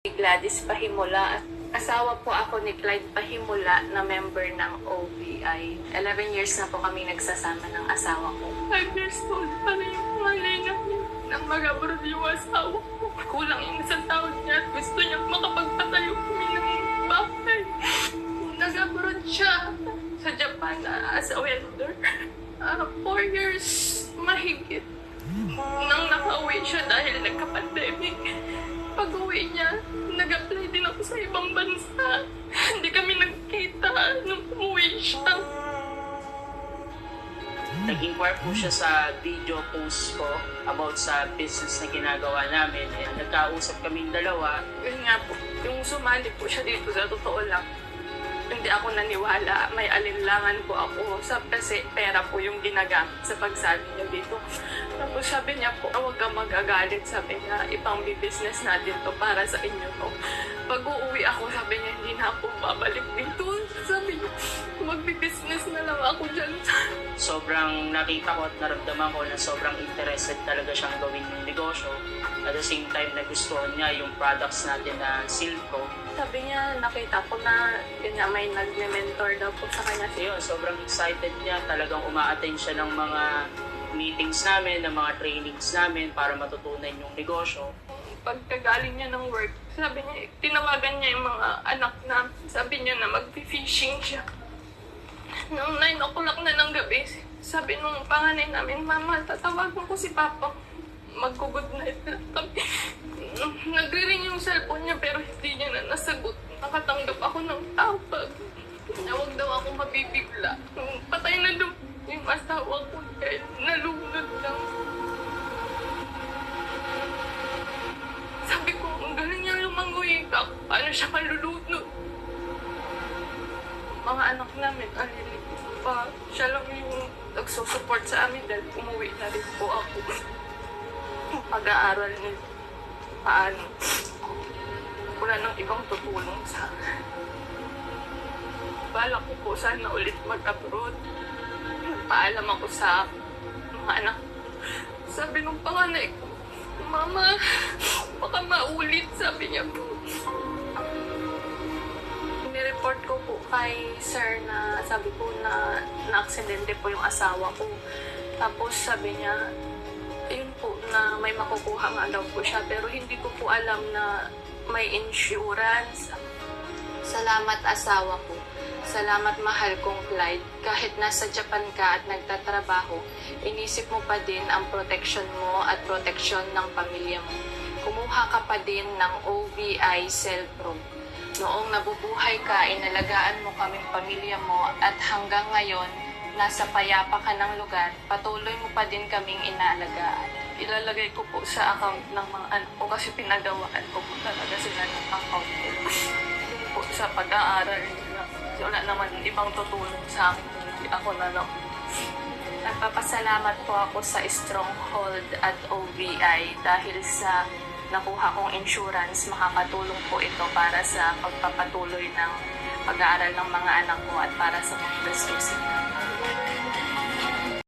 Gladys Pahimula. Asawa po ako ni Clyde Pahimula na member ng OBI. 11 years na po kami nagsasama ng asawa ko. 5 years old pa rin yung malay namin nang mag-abroad yung asawa ko. Kulang yung isang taon niya at gusto niya makapagpatayo kami ng bahay. Nag-abroad siya sa Japan as a welder. 4 years mahigit nang nakauwi siya dahil nagka-pandemic. Pag-uwi niya, nag-apply din ako sa ibang bansa. Hindi kami nagkita nung umuwi siya. Nag-inquire po siya sa video post ko about sa business na ginagawa namin. And nagkausap kaming dalawa. Yun nga po, yung sumali po siya dito sa totoo lang. Hindi ako naniwala, may alinlangan po ako kasi pera po yung ginagamit sa pagsali niya dito. Tapos sabi niya po, huwag kang magagalit, sabi niya, ibang business natin to para sa inyo to. Pag uuwi ako, sabi niya, hindi na ako babalik dito. Sabi niya, magbi-business na lang ako dyan. Sobrang nakita ko at naramdaman ko na sobrang interested talaga siyang gawin yung negosyo. At the same time, nagustuhan niya yung products natin na Silpro. Sabi niya, nakita ko na yun nga, may nag-mentor daw po sa kanya. So yun, sobrang excited niya. Talagang uma-attend siya ng mga meetings namin, ng mga trainings namin para matutunan yung negosyo. Pagkagaling niya ng work, sabi niya, tinawagan niya yung mga anak na, sabi niya na mag-fishing siya. Noong 9 o'clock na ng gabi, sabi nung panganay namin, Mama, tatawagan ko si Papa. Mag-good night na kami. Nagre-ring yung cellphone niya pero hindi niya na nasagot. Nakatanggap ako ng tawag. Huwag daw ako mabibigla. Patay na daw yung asawa ko dahil nalunod lang. Sabi ko, ang galing niya lumangoy ka. Paano siya malulunod? Mga anak namin, alilito pa. Siya lang yung nagsusupport sa amin dahil umuwi na rin po ako. Pag-aaral niya. Paano? Wala nang ibang tutulong sa akin. Balak ko po sana ulit mag-abroad. Paalam ako sa mga anak. Sabi nung panganay ko, Mama, baka maulit, sabi niya po. Nireport ko po kay sir na sabi ko na na-aksidente po yung asawa ko. Tapos sabi niya, yun po na may makukuha nga daw po siya pero hindi ko po alam na may insurance. Salamat asawa ko. Salamat mahal kong Clyde. Kahit nasa Japan ka at nagtatrabaho, inisip mo pa din ang protection mo at protection ng pamilya mo. Kumuha ka pa din ng OBI Silpro. Noong nabubuhay ka, inalagaan mo kaming pamilya mo at hanggang ngayon, nasa payapa ka ng lugar, patuloy mo pa din kaming inaalagaan. Ilalagay ko po sa account ng mga anak ko kasi pinagawaan ko po talaga sila ng account nila. Yun po sa pag-aaral nila. Wala naman ibang tutulong sa akin. Hindi ako na lang. Nagpapasalamat po ako sa Stronghold at OBI dahil sa nakuha kong insurance, makakatulong po ito para sa pagpapatuloy ng pag-aaral ng mga anak ko at para sa mga gastusin.